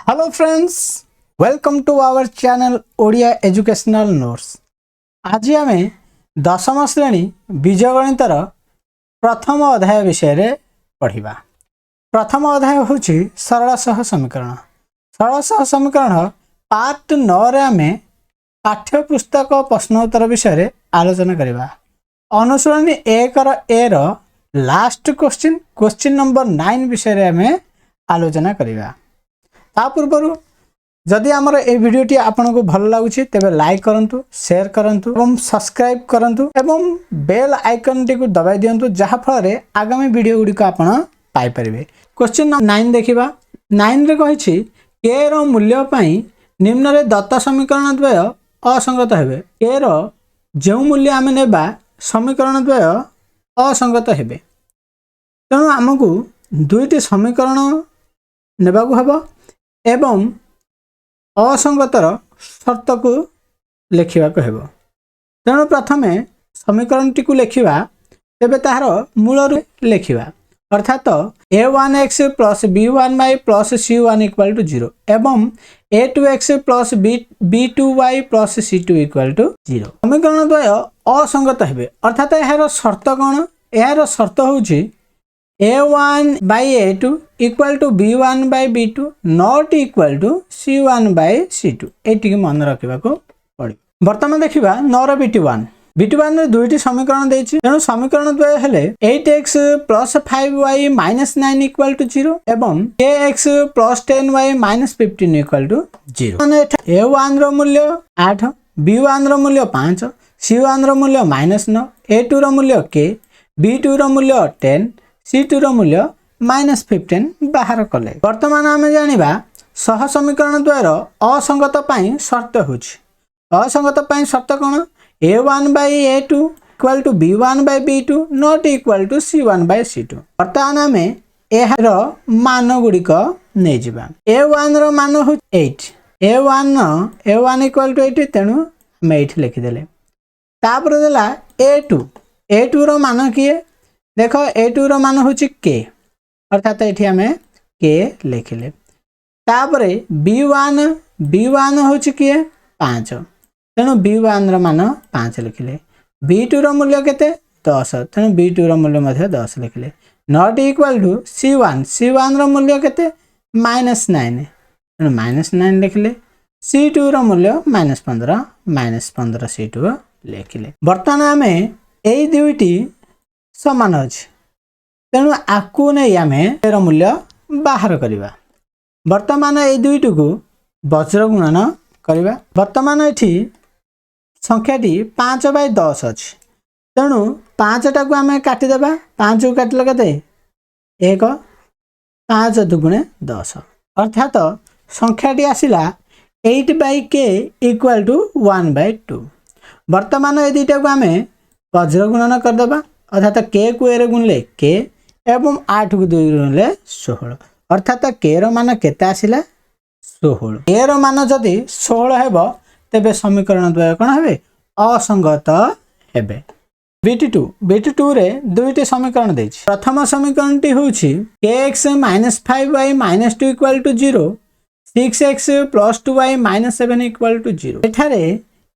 Hello friends, welcome to our channel Odia educational notes. आज आमे दशम श्रेणी बीजगणितर प्रथम अध्याय विषय रे पढ़िबा। प्रथम अध्याय होछि सरल सह समीकरण। सरल सह समीकरण पार्ट 9 रे आमे पाठ्य पुस्तक प्रश्नोत्तर विषय रे आलोचना करिबा। अनुसरणी 1 रो ए रो लास्ट क्वेश्चन नंबर 9 विषय रे आमे आलोचना करिबा। ता पूर्व जदि आमर ए वीडियोटी आपन को भल लागुछि तेबे लाइक करंतु, शेयर करंतु एवं सब्सक्राइब करंतु एवं बेल आइकन टी को दबाई दियंतु जहा फल रे आगामी वीडियो गुडी को आपन पाई परिबे। क्वेश्चन 9 देखिबा। 9 रे कहिछि k रो मूल्य पई निम्न रे दत्त समीकरण द्वय असंगत हेबे। k रो जे मूल्य आमे नेबा समीकरण द्वय असंगत हेबे। तेणु हमकु दुईटी समीकरण नेबा को हबो एवं असंगतर शर्त को लिखा हेब। तेणु प्रथमे समीकरण टी को लिखा तेबे तार मूल लिखा अर्थात a1x plus b1y plus c1 equal to 0 एवं a2x plus b2y plus c2 equal to 0। समीकरण द्वय असंगत हेबे अर्थात यार शर्त कौन? यार शर्त होउछि a1 by a2 equal to b1 by b2 not equal to c1 by c2। एटिके मन रखिबा को पड़ी। वर्तमान देखिबा 9 रो b21 रे दुईटी समीकरण देछि। तेनु समीकरण द्वय हेले 8x plus 5y minus 9 equal to 0 एवं kx plus 10y minus 15 equal to 0। माने a1 रो मूल्य 8, b1 रो मूल्य 5, c1 रो मूल्य -9, a2 रो मूल्य k, b2 रो मूल्य 10, C2 रो मूल्य -15 बाहर कले। वर्तमान आमे जानिबा सह समीकरण द्वयर असंगत पई शर्त होछि। असंगत पई शर्त कोन? a1 by a2 equal to b1 by b2 not equal to c1 by c2। वर्तमान आमे एहर मान गुडी को नै जिबा। a1 रो मान हो 8, a1 equal to 8 तेनु हम 8 लिखि देले। तापर देला a2 रो मान किए देखो a2 रो मान होछि k अर्थात एठी हमें k लिखिले। तापरे b1 होछि किए 5 तेनु b1 रो मान 5 लिखिले। b2 रो मूल्य केते 10 तेनु b2 रो मूल्य मध्ये 10 लिखिले। नॉट इक्वल टू c1 रो मूल्य केते -9 तेनु -9 लिखिले। c2 रो मूल्य -15 c2 लिखिले। वर्तमान हमें एई दुईटी समान अछि तेणु आकु नै आमे एर मूल्य बाहर करिबा। वर्तमान ए दुईटी को वज्र गुणन करिबा। वर्तमान एठी संख्याटी 5 by 10 अछि तेणु 5 टा को आमे काटि देबा। 5 को काटले केते 1, 5 दुगुणे 10 अर्थात संख्याटी आसिला 8 by k equal to 1 by 2। वर्तमान ए दुईटा को आमे वज्र गुणन कर देबा अर्थात k को ए रे गुणले k एवं 8 को 2 गुणले 16 अर्थात k रो मान केते आसिला 16। k रो मान जदि 16 हेबो तेबे समीकरण द्वय कोन हेबे असंगत हेबे। b2 रे दुईटी समीकरण देछि। प्रथम समीकरण टी होछि kx - 5y - 2 equal to 0, 6x + 2y - 7 equal to 0। एठारे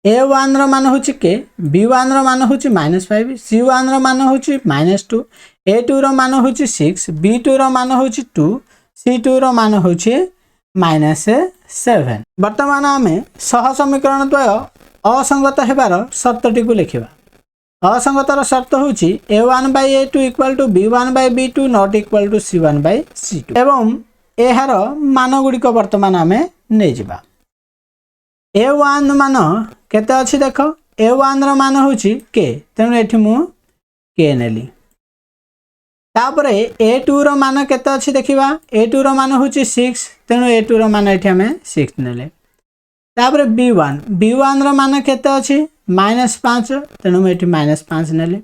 a1 रो मान होछि k, b1 रो मान होछि -5, c1 रो मान होछि -2, a2 रो मान होछि 6, b2 रो मान होछि 2, c2 रो मान होछि -7। वर्तमान आमे सह समीकरण द्वय असंगत हेबार शर्तटी को लिखिबा। असंगतर शर्त होछि a1 by a2 equal to b1 by b2 not equal to c1 by c2 एवं एहार मान गुडी को वर्तमान आमे नै जिबा। a1 मान केते अछि देखो a1 रो मान होछि k तेनु एठी मु k नेली। तापरे a2 रो मान केते अछि देखिबा। a2 रो मान होछि 6 तेनु a2 रो मान एठी हमें 6 नेले। तापरे b1 रो मान केते अछि -5 तेनु एठी -5 नेले।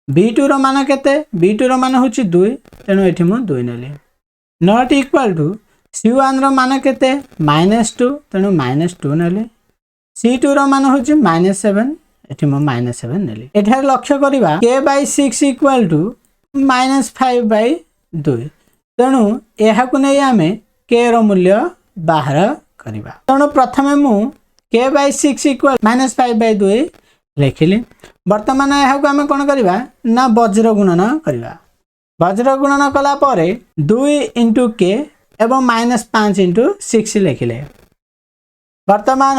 b2 रो मान केते b2 रो मान होछि 2 तेनु एठी मु 2 नेले। नॉट इक्वल टू c1 रो मान केते -2 तेनु -2 नेले। c2 रो मान होछि -7 एठी म -7 नेली। एठार लक्ष्य करिबा k by 6 equal to -5 by 2 तेणु एहा को नै आमे k रो मूल्य बाहर करिबा तेणु प्रथमे मु k/6 इक्वल -5/2 लिखिली वर्तमान यहां आम कौन करवा ना वज्र गुणन करवा वज्र गुणन कला परे 2 × k एवं -5 × 6 लिखिले वर्तमान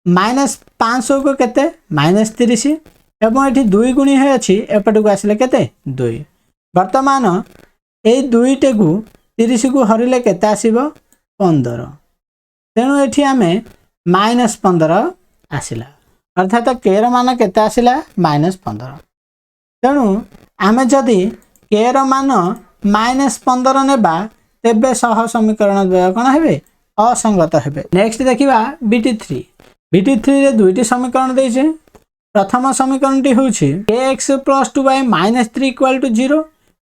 -500 को केते -30 एवं एठी 2 गुणी है अछि एपटू आसिले केते 2 वर्तमान ए 2 को 30 को हरिले केते आसीबो 15 तेणु एठी आमे -15 आसिला अर्थात k रो मान केते आसिला -15 तेणु आमे जदि k रो मान -15 नेबा तेबे सह समीकरण द्वय कोन हेबे असंगत हेबे। नेक्स्ट देखिबा BT3 रे दुईटी समीकरण देइछे प्रथम समीकरण टी होछि kx + 2y - 3 = 0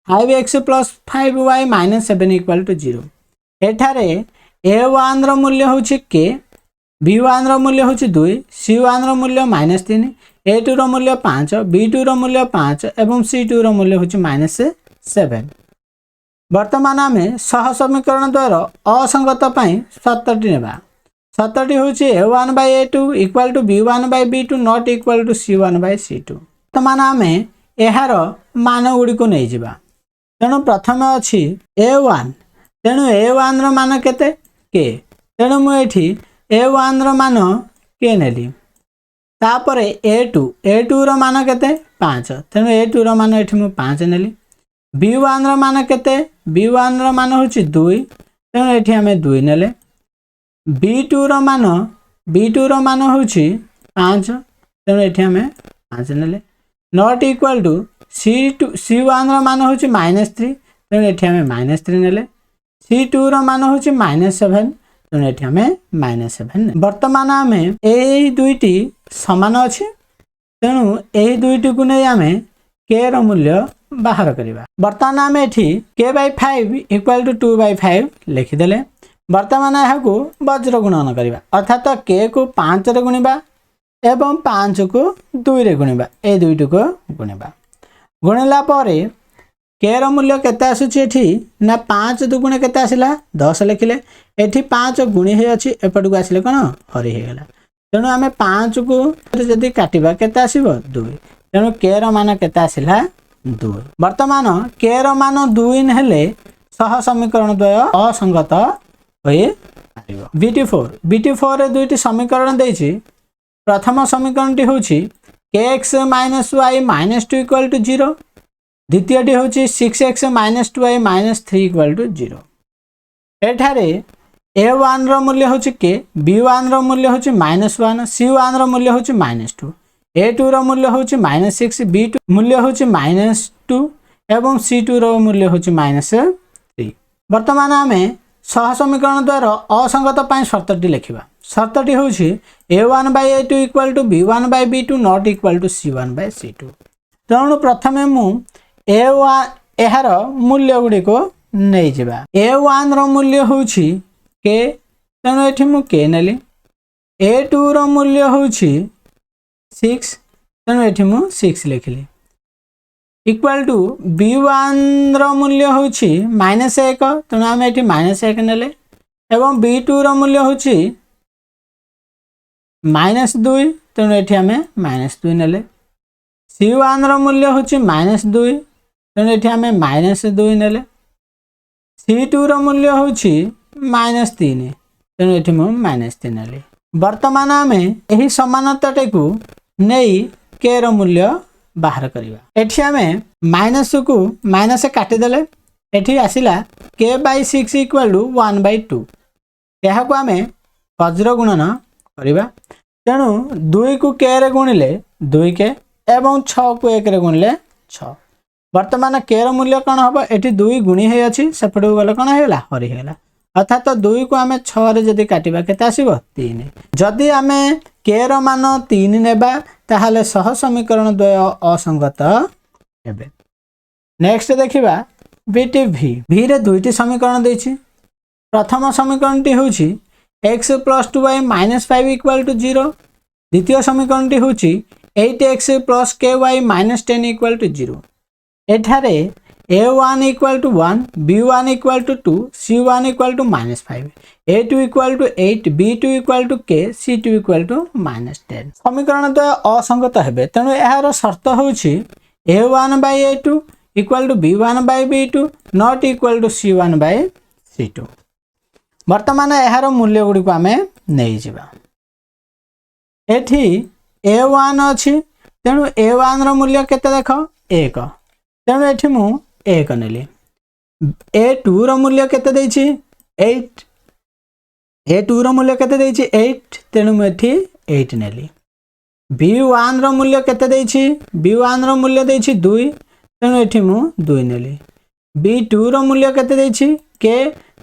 5x + 5y - 7 = 0 एठारे a1 रो मूल्य होछि k b1 रो मूल्य होछि 2 c1 रो मूल्य -3 a2 रो मूल्य 5 b2 रो मूल्य 5 एवं c2 रो मूल्य होछि -7 वर्तमान आमे सह समीकरण द्वारा असंगत पई शर्तटी नेबा शर्तटी होछि a1/a2 = b1/b2 not equal to c1/c2 वर्तमान आमे एहार मान गुडी को नै जिबा तेणु प्रथम अछि a1 तेणु a1 रो मान केते k तेणु मु एठी a1 रो मान k नेली तापरे a2 रो मान केते 5 तेणु a2 रो मान एठी मु 5 नेली b1 रो मान केते b1 रो मान होछि 2 तेणु एठी हमें 2 नेले b2 रो मान होछि 5 तेणु एठी हमें 5 नेले नॉट इक्वल टू c1 रो मान होछि -3 तेणु एठी हमें -3 नेले c2 रो मान होछि -7 तेणु एठी हमें -7 वर्तमान हमें एही दुईटी समान अछि तेणु एही दुईटी को नै हमें k रो मूल्य बाहर करिबा वर्तमान आमे एठी k/5 = 2/5 लिखि देले वर्तमान यहाकू वज्र गुणन करिबा अर्थात k को 5 रे गुणिबा एवं 5 को 2 रे गुणिबा ए दुईटी को गुणिबा गुणिला परे k रो मूल्य केते आसुची एठी ना 5 दुगुणे केते आसिला 10 लिखिले एठी 5 गुणी हे अछि एपट को आसिले कोन हरि हे गेला तेणु आमे 5 को जदी काटिबा केते आसीबो 2 तेणु k रो मान केते आसिला 2 वर्तमान k रो मान 2 हेले सह समीकरण द्वय असंगत होई आइबो। BT4 रे दुईटी समीकरण देछि प्रथम समीकरण टी होछि kx - y - 2 = 0 द्वितीय टी होछि 6x - 2y - 3 = 0 एठारे a1 रो मूल्य होछि k b1 रो मूल्य होछि -1 c1 रो मूल्य होछि -2 a2 रो मूल्य होछि -6 b2 मूल्य होछि -2 एवं c2 रो मूल्य होछि -3 वर्तमान हमें सह समीकरण द्वारा असंगत पई शर्तटी लिखिबा शर्तटी होछि a1/a2 = b1/b2 not equal to c1/c2 तेणु प्रथमे मु a1 एहार मूल्य गुडी को नै जिबा a1 रो मूल्य होछि k तेणु एठी मु k नेली a2 रो मूल्य होछि 6 तेणु एठी मु 6 लिखिली इक्वल टू b1 रो मूल्य होछि -1 तेणु आमे एठी -1 नेले एवं b2 रो मूल्य होछि -2 तेणु एठी आमे -2 नेले c1 रो मूल्य होछि -2 तेणु एठी आमे -2 नेले c2 रो मूल्य होछि -3 तेणु एठी मु -3 नेले वर्तमान आमे एही समानताटे को नै k रो मूल्य बाहर करिवा एठी हमें माइनस को माइनस काटी देले एठी आसिला k/6 = 1/2 यहा को हमें वज्र गुणन करिवा तेणु 2 को k रे गुणिले 2k एवं 6 को 1 रे गुणिले 6 वर्तमान k रो मूल्य कोन हबो एठी 2 गुणी हे अछि सेपड गले कोन हेला हरि हेला अर्थात 2 को हमें 6 रे जदी काटिबा केते आसीबो 3 जदी हमें k रो मान 3 नेबा ताहाले सह समीकरण द्वय असंगत हेबे। नेक्स्ट देखिबा BT रे दुईटी समीकरण देछि प्रथम समीकरण टी होछि x + 2y - 5 = 0 द्वितीय समीकरण टी होछि 8x + ky - 10 = 0 एठारे a1 equal to 1, b1 equal to 2, c1 equal to -5, a2 equal to 8, b2 equal to k, c2 equal to -10 समीकरण तो असंगत हेबे तेणु यार शर्त होउछि a1 by a2 equal to b1 by b2 not equal to c1 by c2। वर्तमान यार मूल्य गुडी को आमे नै जिबा एठी a1 अछि तेणु a1 रो मूल्य केते देखो 1 तेणु एठी मु 1 नेली। a2 रो मूल्य केते दैछि 8, a2 रो मूल्य केते दैछि 8 तेणु मु एठी 8 नेली। b1 रो मूल्य केते दैछि b1 रो मूल्य दैछि 2 तेणु एठी मु 2 नेली। b2 रो मूल्य केते दैछि k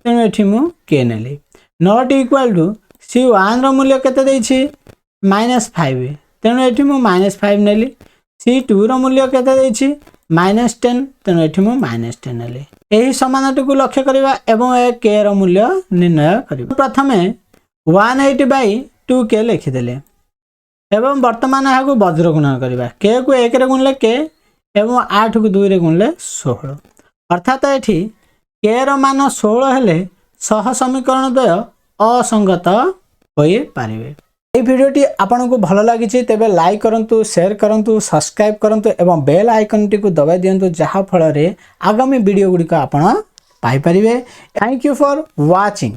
तेणु एठी मु k नेली। नॉट इक्वल टू c1 रो मूल्य केते दैछि -5 तेणु एठी मु -5 नेली। c2 रो मूल्य केते दैछि -10 तेणु एठी मु -10 नेली। एही समानटी को लक्ष्य करिवा एवं ए k रो मूल्य निर्णय करिवा। प्रथमे 180 बाय 2k लिखि देले एवं वर्तमान यहाँ को वज्र गुणन करिवा k को 1 रे गुणले k एवं 8 को 2 रे गुणले 16 अर्थात एठी k रो मान 16 हेले सह समीकरण द्वय असंगत होई पारिबे। এই ভিডিওটি आपनको भल लगी तेबे लाइक करंतु, शेयर करंतु, सब्सक्राइब करंतु एवं बेल आइकन टी को दबाई दियंतु जहा फल रे आगामी वीडियो गुडी को आपण पाई परिबे। Thank you for watching.